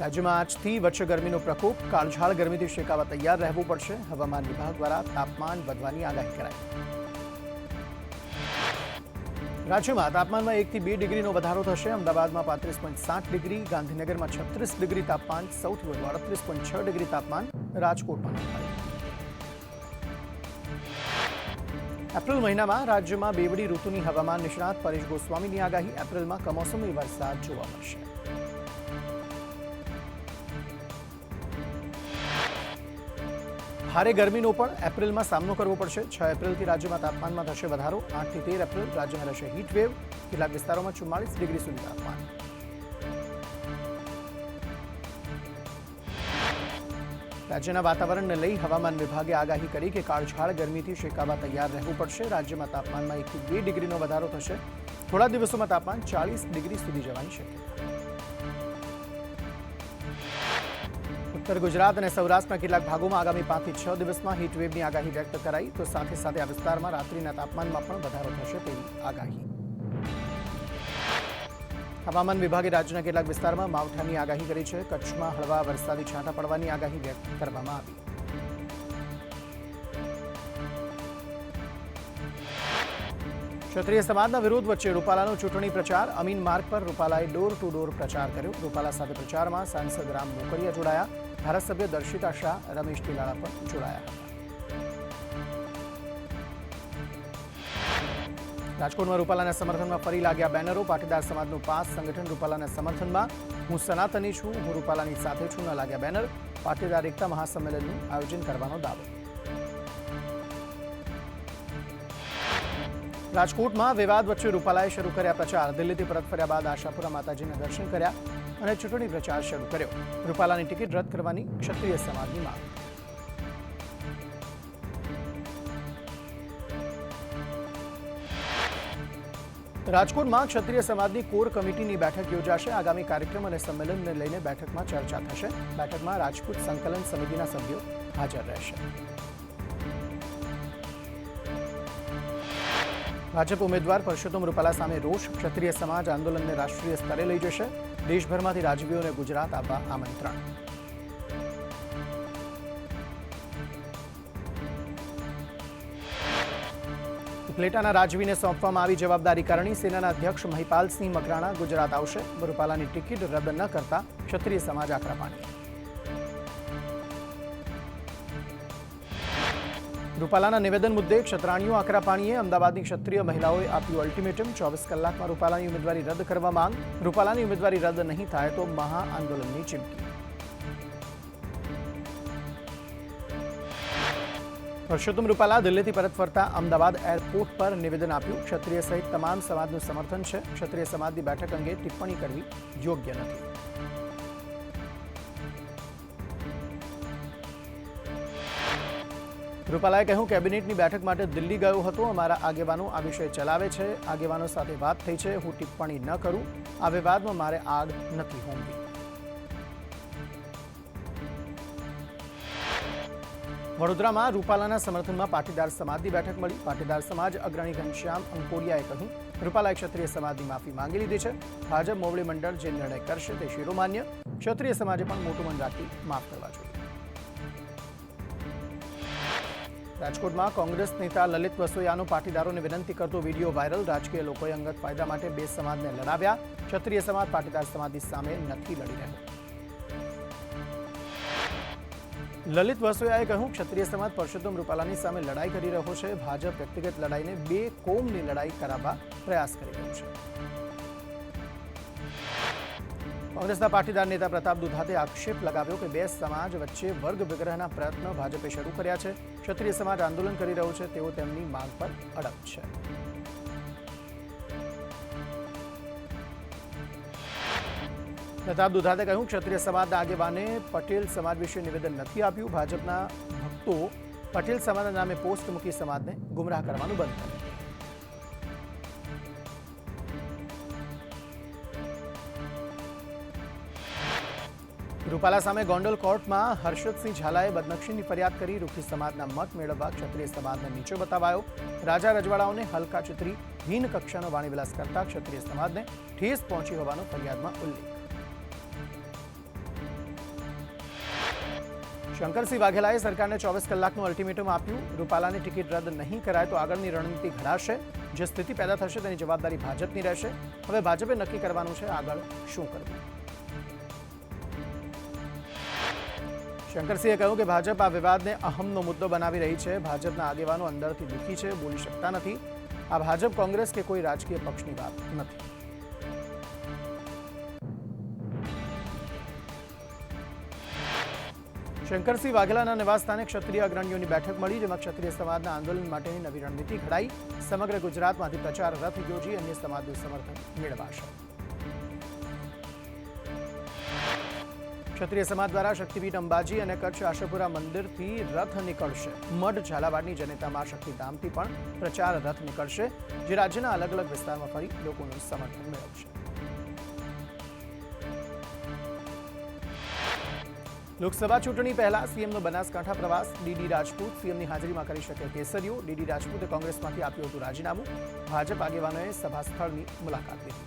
રાજ્યમાં આજથી વધશે ગરમીનો પ્રકોપ, કાળઝાળ ગરમીથી શેકાવા તૈયાર રહેવું પડશે. હવામાન વિભાગ દ્વારા તાપમાન વધવાની આગાહી કરાઈ. રાજ્યમાં તાપમાનમાં 1 થી 2 ડિગ્રીનો વધારો થશે. અમદાવાદમાં 35.7 ડિગ્રી, ગાંધીનગરમાં 36 ડિગ્રી તાપમાન, સૌથી વધુ 38.6 ડિગ્રી તાપમાન રાજકોટમાં નોંધાયું. એપ્રિલ મહિનામાં રાજ્યમાં બેવડી ઋતુની હવામાન નિષ્ણાત પરેશ ગોસ્વામીની આગાહી. એપ્રિલમાં કમોસમી વરસાદ જોવા મળશે. ભારે ગરમીનો પણ એપ્રિલમાં સામનો કરવો પડશે. 6 એપ્રિલથી રાજ્યમાં તાપમાનમાં થશે વધારો. 8 થી 13 એપ્રિલ રાજ્યમાં રહેશે હીટવેવ. કેટલાક વિસ્તારોમાં 44 ડિગ્રી સુધી તાપમાન. રાજ્યના વાતાવરણને લઈ હવામાન વિભાગે આગાહી કરી કે કાળઝાળ ગરમીથી શેકાવા તૈયાર રહેવું પડશે. રાજ્યમાં તાપમાનમાં 1 થી 2 ડિગ્રીનો વધારો થશે. થોડા દિવસોમાં તાપમાન 40 ડિગ્રી સુધી જવાની શક્યતા. ઉત્તર ગુજરાત અને સૌરાષ્ટ્રના કેટલાક ભાગોમાં આગામી 5 થી 6 દિવસમાં હીટવેવની આગાહી વ્યક્ત કરાઈ. તો સાથે સાથે આ વિસ્તારમાં રાત્રિના તાપમાનમાં પણ વધારો થશે તેવી આગાહી. હવામાન વિભાગે રાજ્યના કેટલાક વિસ્તારમાં માવઠાની આગાહી કરી છે. કચ્છમાં હળવા વરસાદી છાંટા પડવાની આગાહી વ્યક્ત કરવામાં આવી. ક્ષત્રિય સમાજના વિરોધ વચ્ચે રૂપાલાનો ચૂંટણી પ્રચાર. અમીન માર્ગ પર રૂપાલાએ ડોર ટુ ડોર પ્રચાર કર્યો. રૂપાલા સાથે પ્રચારમાં સાંસદ રામ મોકરિયા જોડાયા. ધારાસભ્ય દર્શિતા શાહ, રમેશ ટીલાળા પણ જોડાયા હતા. રાજકોટમાં રૂપાલાના સમર્થનમાં ફરી લાગ્યા બેનરો. પાટીદાર સમાજનું પાસ સંગઠન રૂપાલાના સમર્થનમાં. હું સનાતની છું, હું રૂપાલાની સાથે છું ન લાગ્યા બેનર. પાટીદાર એકતા મહાસંમેલનનું આયોજન કરવાનો દાવો. રાજકોટમાં વિવાદ વચ્ચે રૂપાલાએ શરૂ કર્યા પ્રચાર. દિલ્હીથી પરત ફર્યા બાદ આશાપુરા માતાજીના દર્શન કર્યા અને ચૂંટણી પ્રચાર શરૂ કર્યો. રૂપાલાની ટિકિટ રદ કરવાની ક્ષત્રિય સમાજની માંગ. રાજકોટમાં ક્ષત્રિય સમાજની કોર કમિટીની બેઠક યોજાશે. આગામી કાર્યક્રમ અને સંમેલનને લઈને બેઠકમાં ચર્ચા થશે. બેઠકમાં રાજપૂત સંકલન સમિતિના સભ્યો હાજર રહેશે. ભાજપ ઉમેદવાર પરસોત્તમ રૂપાલા સામે રોષ. ક્ષત્રિય સમાજ આંદોલનને રાષ્ટ્રીય સ્તરે લઈ જશે. દેશભરમાંથી રાજવીઓને ગુજરાત આવવા આમંત્રણ. ઉપલેટાના રાજવીને સોંપવામાં આવી જવાબદારી. કરણી સેનાના અધ્યક્ષ મહિપાલસિંહ મકરાણા ગુજરાત આવશે. રૂપાલાની ટિકિટ રદ ન કરતા ક્ષત્રિય સમાજ આકરા પાણીએ. રૂપાલાના નિવેદન મુદ્દે ક્ષત્રાણીઓ આકરા પાણીએ. અમદાવાદની ક્ષત્રિય મહિલાઓએ આપ્યું અલ્ટિમેટમ. 24 કલાકમાં રૂપાલાની ઉમેદવારી રદ કરવા માંગ. રૂપાલાની ઉમેદવારી રદ નહીં થાય તો મહા આંદોલનની ચીમકી. પરસોત્તમ રૂપાલા દિલ્હીથી પરત ફરતા અમદાવાદ એરપોર્ટ પર નિવેદન આપ્યું. ક્ષત્રિય સહિત તમામ સમાજનું સમર્થન છે. ક્ષત્રિય સમાજની બેઠક અંગે ટિપ્પણી કરવી યોગ્ય નથી. રૂપાલાએ કહ્યું કેબિનેટની બેઠક માટે દિલ્હી ગયો હતો. અમારા આગેવાનો આ વિષય ચલાવે છે. આગેવાનો સાથે વાત થઈ છે. હું ટિપ્પણી ન કરું. આ વિવાદમાં મારે આગ નથી હોંવી. વડોદરામાં રૂપાલાના સમર્થનમાં પાટીદાર સમાજની બેઠક મળી. પાટીદાર સમાજ અગ્રણી ઘનશ્યામ અંકોડિયાએ કહ્યું રૂપાલાએ ક્ષત્રિય સમાજની માફી માંગી લીધી છે. ભાજપ મોવડી મંડળ જે નિર્ણય કરશે તે શિરોમાન્ય. ક્ષત્રિય સમાજે પણ મોટું મન રાખી માફ કરવા જોઈએ. રાજકોટમાં કોંગ્રેસ નેતા લલિત વસોયાનો પાટીદારોને વિનંતી કરતો વિડીયો વાયરલ. રાજકીય લોકોએ અંગત ફાયદા માટે બે સમાજને લડાવ્યા. ક્ષત્રિય સમાજ પાટીદાર સમાજની સામે નથી લડી રહ્યો. લલિત વસોયાએ કહ્યું ક્ષત્રિય સમાજ પરસોત્તમ રૂપાલાની સામે લડાઈ કરી રહ્યો છે. ભાજપ વ્યક્તિગત લડાઈને બે કોમની લડાઈ કરાવવા પ્રયાસ કરી રહ્યું છે. કોંગ્રેસના પાટીદાર નેતા પ્રતાપ દુધાતે આક્ષેપ લગાવ્યો કે બે સમાજ વચ્ચે વર્ગ વિગ્રહના પ્રયત્નો ભાજપે શરૂ કર્યા છે. ક્ષત્રિય સમાજ આંદોલન કરી રહ્યો છે. તેઓ તેમની માંગ પર અડગ છે. પ્રતાપ દુધાતે કહ્યું ક્ષત્રિય સમાજના આગેવાને પટેલ સમાજ વિશે નિવેદન નથી આપ્યું. ભાજપના ભક્તો પટેલ સમાજના નામે પોસ્ટ મૂકી સમાજને ગુમરાહ કરવાનું બંધ કરે. રૂપાલા સામે ગોંડલ કોર્ટમાં હર્ષદસિંહ ઝાલાએ બદનક્ષીની ફરિયાદ કરી. રૂખી સમાજના મત મેળવવા ક્ષત્રિય સમાજને નીચે બતાવાયો. રાજા રજવાડાઓને હલકા ચિતરી હીન કક્ષાનો વાણીવિલાસ કરતા ક્ષત્રિય સમાજને ઠેસ પહોંચી હોવાનો ફરિયાદમાં ઉલ્લેખ. શંકરસિંહ વાઘેલાએ સરકારને 24 કલાકનું અલ્ટિમેટમ આપ્યું. રૂપાલાની ટિકિટ રદ નહીં કરાય તો આગળની રણનીતિ ઘડાશે. જે સ્થિતિ પેદા થશે તેની જવાબદારી ભાજપની રહેશે. હવે ભાજપે નક્કી કરવાનું છે આગળ શું કરવું. શંકરસિંહે કહ્યું કે ભાજપ આ વિવાદને અહમનો મુદ્દો બનાવી રહી છે. ભાજપના આગેવાનો અંદરથી દુઃખી છે, બોલી શકતા નથી. આ ભાજપ, કોંગ્રેસ કે કોઈ રાજકીય પક્ષની વાત નથી. શંકરસિંહ વાઘેલાના નિવાસસ્થાને ક્ષત્રિય અગ્રણીઓની બેઠક મળી, જેમાં ક્ષત્રિય સમાજના આંદોલન માટેની નવી રણનીતિ ઘડાઈ. સમગ્ર ગુજરાતમાંથી પ્રચાર રથ યોજી અન્ય સમાજનું સમર્થન મેળવાશે. ક્ષત્રિય સમાજ દ્વારા શક્તિપીઠ અંબાજી અને કચ્છ આશાપુરા મંદિરથી રથ નીકળશે. મઢ ઝાલાવાડની જનેતા મા શક્તિધામથી પણ પ્રચાર રથ નીકળશે, જે રાજ્યના અલગ અલગ વિસ્તારમાં ફરી લોકોનું સમર્થન મેળવશે. લોકસભા ચૂંટણી પહેલા સીએમનો બનાસકાંઠા પ્રવાસ. ડીડી રાજપૂત સીએમની હાજરીમાં કરી શકે કેસરીઓ. ડીડી રાજપૂતે કોંગ્રેસમાંથી આપ્યું હતું રાજીનામું. ભાજપ આગેવાનોએ સભા સ્થળની મુલાકાત લીધી.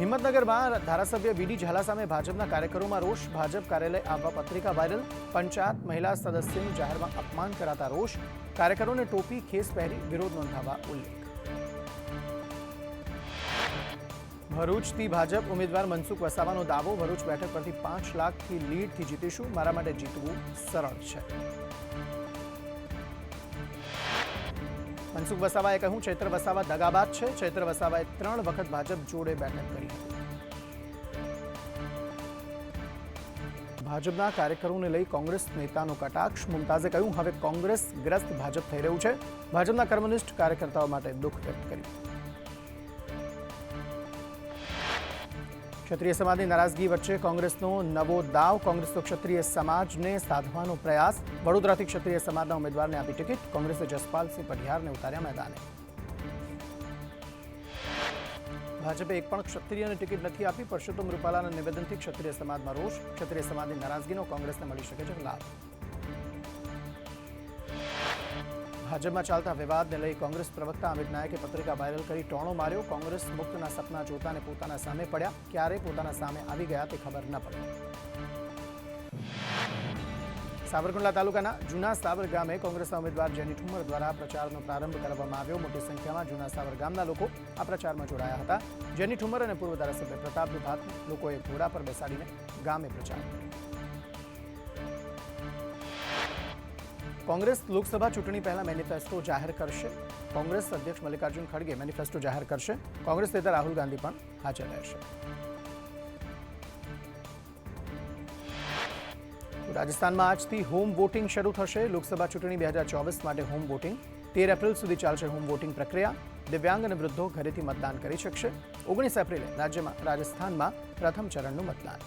હિંમતનગરમાં ધારાસભ્ય વીડી ઝાલા સામે ભાજપના કાર્યકરોમાં રોષ. ભાજપ કાર્યાલય આવવા પત્રિકા વાયરલ. પંચાયત મહિલા સદસ્યનું જાહેરમાં અપમાન કરાતા રોષ. કાર્યકરોને ટોપી ખેસ પહેરી વિરોધ નોંધાવવા ઉલ્લેખ. ભરૂચથી ભાજપ ઉમેદવાર મનસુખ વસાવાનો દાવો. ભરૂચ બેઠક પરથી 5 લાખથી લીડથી જીતીશું. મારા માટે જીતવું સરળ છે. મનસુખ વસાવાએ કહ્યું ચૈત્ર વસાવા દગાબાજ છે. ચૈત્ર વસાવાએ 3 વખત ભાજપ જોડે બેઠક કરી. ભાજપના કાર્યકરોને લઈ કોંગ્રેસ નેતાનો કટાક્ષ. મુમતાઝે કહ્યું હવે કોંગ્રેસ ગ્રસ્ત ભાજપ થઈ રહ્યું છે. ભાજપના કમ્યુનિસ્ટ કાર્યકર્તાઓ માટે દુઃખ વ્યક્ત કર્યું. ક્ષત્રિય સમાજની નારાજગી વચ્ચે કોંગ્રેસનો નવો દાવ. કોંગ્રેસ તો ક્ષત્રિય સમાજને સાધવાનો પ્રયાસ. વડોદરાથી ક્ષત્રિય સમાજના ઉમેદવારને આપી ટિકિટ. કોંગ્રેસે જસપાલસિંહ પઢિયારને ઉતાર્યા મેદાને. ભાજપે એક પણ ક્ષત્રિયને ટિકિટ નથી આપી. પરસોત્તમ રૂપાલાના નિવેદનથી ક્ષત્રિય સમાજમાં રોષ. ક્ષત્રિય સમાજની નારાજગીનો કોંગ્રેસને મળી શકે છે લાભ. ભાજપમાં ચાલતા વિવાદને લઈ કોંગ્રેસ પ્રવક્તા અમિત નાયકે પત્રિકા વાયરલ કરી ટોણો માર્યો. કોંગ્રેસ મુક્તના સપના જોતાને પોતાના સામે પડ્યા. ક્યારે પોતાના સામે આવી ગયા તે ખબર ન પડી. સાબરકુંડલા તાલુકાના જૂના સાબર ગામે કોંગ્રેસના ઉમેદવાર જેની ઠુમ્મર દ્વારા પ્રચારનો પ્રારંભ કરવામાં આવ્યો. મોટી સંખ્યામાં જૂના સાબર ગામના લોકો આ પ્રચારમાં જોડાયા હતા. જેની ઠુમ્મર અને પૂર્વ ધારાસભ્ય પ્રતાપ દુધાતને લોકોએ ઘોડા પર બેસાડીને ગામે પ્રચાર કર્યો. કોંગ્રેસ લોકસભા ચૂંટણી પહેલા મેનિફેસ્ટો જાહેર કરશે. કોંગ્રેસ અધ્યક્ષ મલ્લિકાર્જુન ખડગે મેનિફેસ્ટો જાહેર કરશે. કોંગ્રેસ નેતા રાહુલ ગાંધી પણ હાજર રહેશે. રાજસ્થાનમાં આજથી હોમ વોટિંગ શરૂ થશે. લોકસભા ચૂંટણી 2024 માટે હોમ વોટિંગ 13 એપ્રિલ સુધી ચાલશે. હોમ વોટિંગ પ્રક્રિયા. દિવ્યાંગ અને વૃદ્ધો ઘરેથી મતદાન કરી શકશે. 19 એપ્રિલે રાજસ્થાનમાં પ્રથમ ચરણનું મતદાન.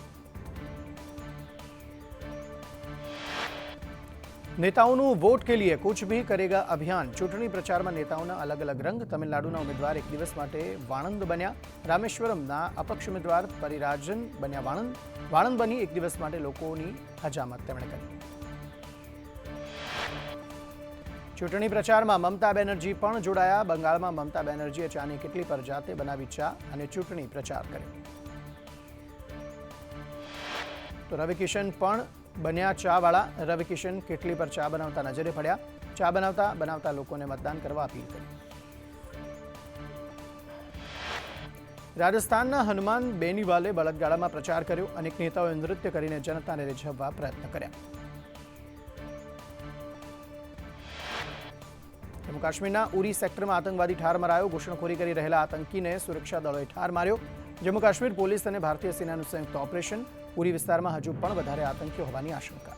नेताओं वोट के लिए कुछ भी करेगा अभियान. चूंटणी प्रचार में नेताओं अलग अलग रंग. तमिलनाडुना उम्मीदवार एक दिवस माटे वाणंद बन्या. रामेश्वरमना अपक्ष उम्मीदवार परिराजन बन्या वाणंद. वाणंद बनी एक दिवस माटे लोकोनी हजामत तेमणे करी. चूंटणी प्रचार में ममता बेनर्जी पण जोड़ाया. बंगाल में ममता बेनर्जीए चानी किटली पर जाते बनावी चा अने चूंटणी प्रचार कर्यो. तो रवि किशन पण बन्या चावाळा. रवि किशन किटली पर चा बनावता नजरे पड्या. चा बनावता लोकोने मतदान करवा अपील करी. राजस्थानना हनुमान बेनीवाले बळदगाडामां प्रचार कर्यो. अनेक नेताओए नृत्य करीने जनताने रिझववा प्रयत्न कर्या. जम्मू काश्मीरना उरी सेक्टरमां आतंकवादी ठार मरायो. घूसणखोरी करी रहेला आतंकीने सुरक्षा दळोए ठार मार्यो. जम्मू काश्मीर पोलीस अने भारतीय सेनानुं संयुक्त ऑपरेशन. उरी विस्तारमां हजू पण वधारे आतंकीओ होवानी आशंका.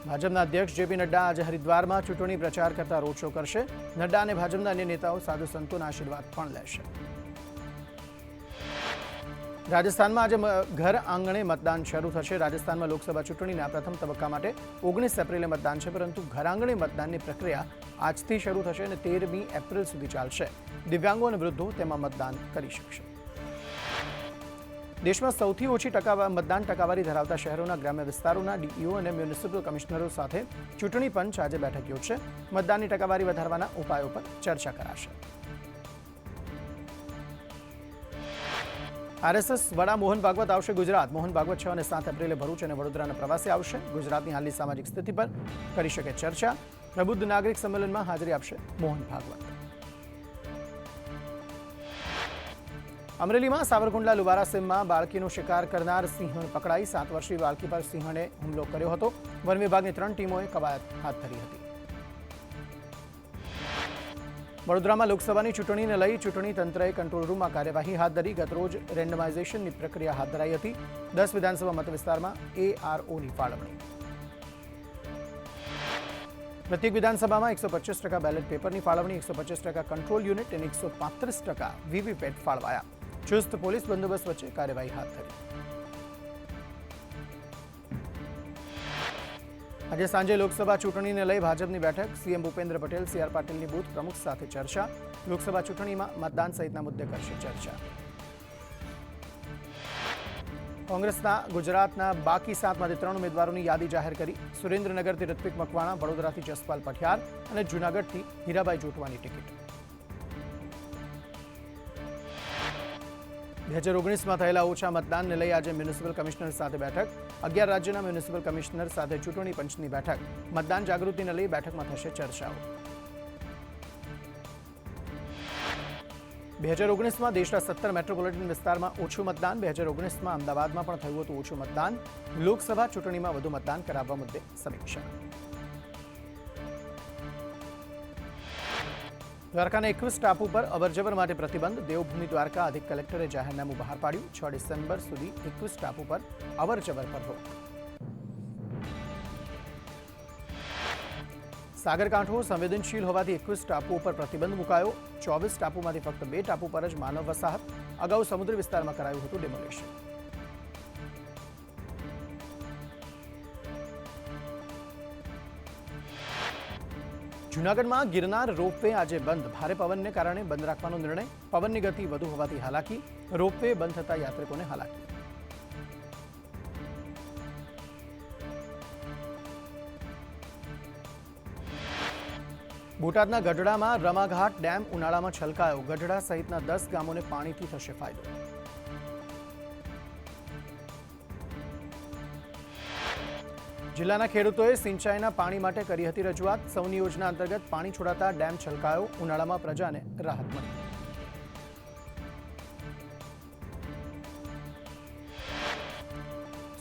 भाजपना अध्यक्ष जेपी नड्डा आज हरिद्वारमां चूंटणी प्रचार करता रोड शो करशे. नड्डा अने भाजपना अन्य नेताओ साधु संतोना आशीर्वाद पण लेशे. राजस्थानमां आज घर आंगणे मतदान शरू थशे. राजस्थानमां लोकसभा चूंटणीना प्रथम तबक्का माटे 19 एप्रिले मतदान छे, परंतु घर आंगणे मतदाननी प्रक्रिया આજથી શરૂ થશે અને 13મી એપ્રિલ સુધી ચાલશે. દિવ્યાંગો અને વૃદ્ધો તેમાં મતદાન કરી શકશે. દેશમાં સૌથી ઓછી મતદાન ટકાવારી ધરાવતા શહેરોના ગ્રામ્ય વિસ્તારોના ડીઈઓ અને મ્યુનિસિપલ કમિશનરો સાથે ચૂંટણી પંચ આજે બેઠક યોજશે. મતદાનની ટકાવારી વધારવાના ઉપાયો પર ચર્ચા કરાશે. આરએસએસ વડા મોહન ભાગવત આવશે ગુજરાત. મોહન ભાગવત 6 અને 7 એપ્રિલે ભરૂચ અને વડોદરાના પ્રવાસે આવશે. ગુજરાતની હાલની સામાજિક સ્થિતિ પર કરી શકે ચર્ચા. પ્રબુદ્ધ નાગરિક સંમેલનમાં હાજરી આપશે મોહન ભાગવત. અમરેલીમાં સાવરકુંડલા લુવારા સીમમાં બાળકીનો શિકાર કરનાર સિંહણ પકડાઈ. 7 વર્ષીય બાળકી પર સિંહણે હુમલો કર્યો હતો. વન વિભાગની 3 ટીમોએ કવાયત હાથ ધરી હતી. વડોદરામાં લોકસભાની ચૂંટણીને લઈ ચૂંટણી તંત્રએ કંટ્રોલ રૂમમાં કાર્યવાહી હાથ ધરી. ગતરોજ રેન્ડમાઇઝેશનની પ્રક્રિયા હાથ ધરાઈ હતી. 10 વિધાનસભા મતવિસ્તારમાં AROની ફાળવણી. પ્રત્યેક વિધાનસભામાં 125% બેલેટ પેપરની ફાળવણી, 125% કંટ્રોલ યુનિટ અને 135% વીવીપેટ ફાળવાયા. ચુસ્ત પોલીસ બંદોબસ્ત વચ્ચે કાર્યવાહી હાથ ધરી. આજે સાંજે લોકસભા ચૂંટણીને લઈ ભાજપની બેઠક. સીએમ ભૂપેન્દ્ર પટેલ, CR પાટીલની બૂથ પ્રમુખ સાથે ચર્ચા. લોકસભા ચૂંટણીમાં મતદાન સહિતના મુદ્દે કરશે ચર્ચા. કોંગ્રેસના ગુજરાતના બાકી 7માંથી 3 ઉમેદવારોની યાદી જાહેર કરી. સુરેન્દ્રનગરથી ઋત્વિક મકવાણા, વડોદરાથી જસપાલ પઠિયાર અને જૂનાગઢથી હીરાભાઈ જોટવાની ટિકિટ. 2019માં થયેલા ઓછા મતદાનને લઈ આજે મ્યુનિસિપલ કમિશનર સાથે બેઠક. 11 રાજ્યના મ્યુનિસિપલ કમિશનર સાથે ચૂંટણી પંચની બેઠક. મતદાન જાગૃતિને લઈ બેઠકમાં થશે ચર્ચાઓ. 2019માં દેશના 17 મેટ્રોપોલિટન વિસ્તારમાં ઓછું મતદાન. 2019માં અમદાવાદમાં પણ થયું હતું ઓછું મતદાન. લોકસભા ચૂંટણીમાં વધુ મતદાન કરાવવા મુદ્દે સમીક્ષા. દ્વારકાના 21 ટાપુ પર અવરજવર માટે પ્રતિબંધ. દેવભૂમિ દ્વારકા અધિક કલેક્ટરે જાહેરનામું બહાર પાડ્યું. 6 ડિસેમ્બર સુધી 21 ટાપુ પર અવરજવર પર રોક. સાગરકાંઠો સંવેદનશીલ હોવાથી 21 ટાપુઓ પર પ્રતિબંધ મુકાયો. 24 ટાપુમાંથી ફક્ત 2 ટાપુ પર જ માનવ વસાહત. અગાઉ સમુદ્ર વિસ્તારમાં કરાયું હતું ડેમોલેશન. જૂનાગઢમાં ગિરનાર રોપવે આજે બંધ. ભારે પવનને કારણે બંધ રાખવાનો નિર્ણય. પવનની ગતિ વધુ હોવાથી હાલાકી. રોપવે બંધ થતા યાત્રિકોને હાલાકી. બોટાદના ગઢડામાં રમાઘાટ ડેમ ઉનાળામાં છલકાયો. ગઢડા સહિતના 10 ગામોને પાણીથી થશે ફાયદો. જિલ્લાના ખેડૂતોએ સિંચાઈના પાણી માટે કરી હતી રજૂઆત. સૌની યોજના અંતર્ગત પાણી છોડાતા ડેમ છલકાયો. ઉનાળામાં પ્રજાને રાહત મળી.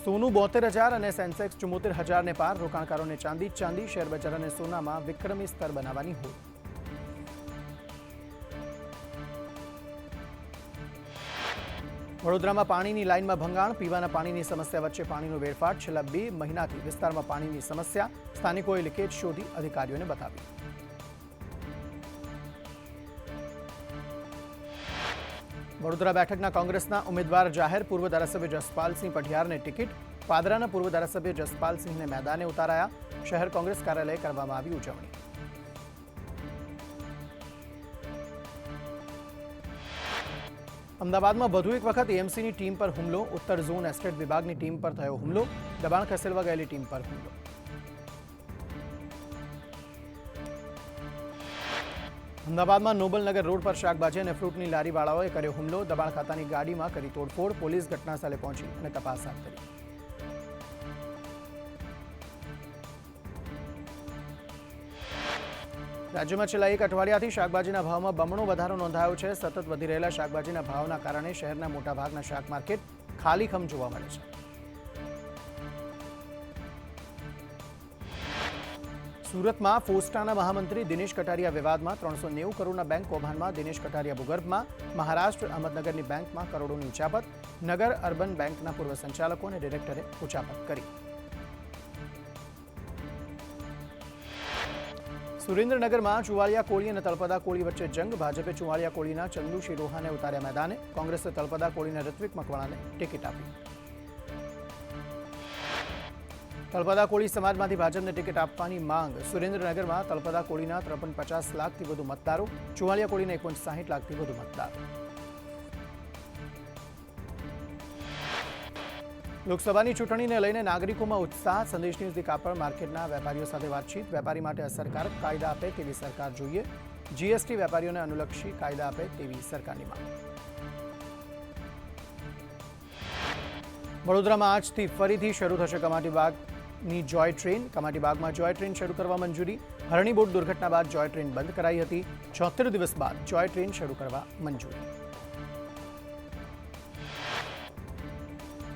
સોનું 72,000 અને સેન્સેક્સ 74,000ને પાર. રોકાણકારોને ચાંદી જ ચાંદી. શેરબજાર અને સોનામાં વિક્રમી સ્તર બનાવવાની હોડ. વડોદરામાં પાણીની લાઇનમાં ભંગાણ. પીવાના પાણીની સમસ્યા વચ્ચે પાણીનો વેડફાટ. છેલ્લા 2 મહિનાથી વિસ્તારમાં પાણીની સમસ્યા. સ્થાનિકોએ લીકેજ શોધી અધિકારીઓને બતાવી. વડોદરા બેઠકના કોંગ્રેસના ઉમેદવાર જાહેર. પૂર્વ ધારાસભ્ય જસપાલસિંહ પઠિયારને ટિકિટ. પાદરાના પૂર્વ ધારાસભ્ય જસપાલસિંહને મેદાને ઉતારાયા. શહેર કોંગ્રેસ કાર્યાલયે કરવામાં આવી ઉજવણી. અમદાવાદમાં વધુ એક વખત એએમસીની ટીમ પર હુમલો. ઉત્તર ઝોન એસ્ટેટ વિભાગની ટીમ પર થયો હુમલો. દબાણ ખસેડવા ગયેલી ટીમ પર હુમલો. અમદાવાદમાં નોબલનગર રોડ પર શાકભાજી અને ફ્રૂટની લારીવાળાઓએ કર્યો હુમલો. દબાણ ખાતાની ગાડીમાં કરી તોડફોડ. પોલીસ ઘટનાસ્થળે પહોંચી અને તપાસ હાથ ધરી. રાજ્યમાં છેલ્લા 1 અઠવાડિયાથી શાકભાજીના ભાવમાં બમણો વધારો નોંધાયો છે. સતત વધી રહેલા શાકભાજીના ભાવના કારણે શહેરના મોટાભાગના શાક માર્કેટ ખાલીખમ જોવા મળે છે. સુરતમાં ફોસ્ટાના મહામંત્રી દિનેશ કટારિયા વિવાદમાં. 390 કરોડના બેંક કૌભાંડમાં દિનેશ કટારિયા ભૂગર્ભમાં. મહારાષ્ટ્ર અહમદનગરની બેંકમાં કરોડોની ઉચાપત. નગર અર્બન બેંકના પૂર્વ સંચાલકો અને ડિરેક્ટરે ઉચાપત કરી. સુરેન્દ્રનગરમાં ચુવાલિયા કોળી અને તળપદા કોળી વચ્ચે જંગ. ભાજપે ચુવાલિયા કોળીના ચંદુ શિરોહાને ઉતાર્યા મેદાને. કોંગ્રેસે તળપદા કોળીના ઋત્વિક મકવાણાને ટિકિટ આપી. તળપદા કોળી સમાજમાંથી ભાજપને ટિકિટ આપવાની માંગ. સુરેન્દ્રનગરમાં તળપદા કોળીના 53-50 લાખથી વધુ મતદારો. ચુવાલિયા કોળીના 1.60 લાખથી વધુ મતદારો. લોકસભાની ચૂંટણીને લઈને નાગરિકોમાં ઉત્સાહ. સંદેશ ન્યૂઝની કાપડ માર્કેટના વેપારીઓ સાથે વાતચીત. વેપારી માટે અસરકારક કાયદા આપે તેવી સરકાર જોઈએ. જીએસટી વેપારીઓને અનુલક્ષી કાયદા આપે તેવી સરકારની માંગ. વડોદરામાં આજથી ફરીથી શરૂ થશે કમાટીબાગની જોય ટ્રેન. કમાટીબાગમાં જોય ટ્રેન શરૂ કરવા મંજૂરી. હરણી બોટ દુર્ઘટના બાદ જોય ટ્રેન બંધ કરાઈ હતી. 76 દિવસ બાદ જોય ટ્રેન શરૂ કરવા મંજૂરી.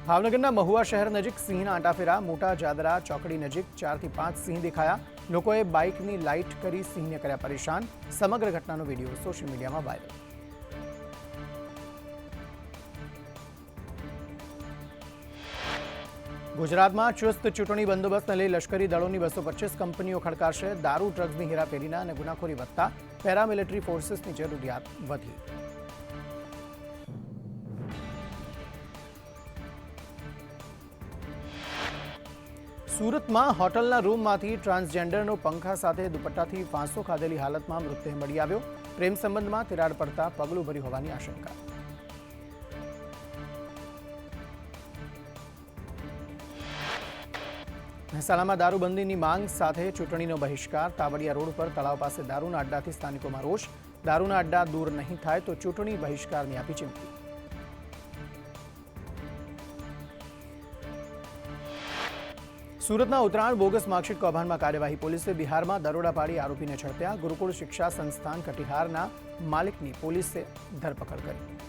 ભાવનગરના મહુવા શહેર નજીક સિંહના આંટાફેરા. મોટા જાદરા ચોકડી નજીક 4 થી 5 સિંહ દેખાયા. લોકોએ બાઇકની લાઇટ કરી સિંહને કર્યા પરેશાન. સમગ્ર ઘટનાનો વિડીયો સોશિયલ મીડિયામાં વાયરલ. ગુજરાતમાં ચુસ્ત ચૂંટણી બંદોબસ્તને લઈ લશ્કરી દળોની 225 કંપનીઓ ખડકાશે. દારૂ, ડ્રગ્સની હેરાફેરીના અને ગુનાખોરી વધતા પેરામિલિટરી ફોર્સીસની જરૂરિયાત વધી. સુરતમાં હોટલના રૂમમાંથી ટ્રાન્સજેન્ડરનો પંખા સાથે દુપટ્ટાથી ફાંસો ખાધેલી હાલતમાં મૃતદેહ મળી આવ્યો. પ્રેમ સંબંધમાં તિરાડ પડતા પગલું ભર્યું હોવાની આશંકા. મહેસાણામાં દારૂબંધીની માંગ સાથે ચૂંટણીનો બહિષ્કાર. તાવડિયા રોડ પર તળાવ પાસે દારૂના અડ્ડાથી સ્થાનિકોમાં રોષ. દારૂના અડ્ડા દૂર નહીં થાય તો ચૂંટણી બહિષ્કારની આપી ચીમકી. સુરતના ઉત્તરાયણ બોગસ માર્કશીટ કૌભાંડમાં કાર્યવાહી. પોલીસે બિહારમાં દરોડા પાડી આરોપીને ઝડપ્યા. ગુરુકુળ શિક્ષા સંસ્થાન કટિહારના માલિકની પોલીસે ધરપકડ કરી.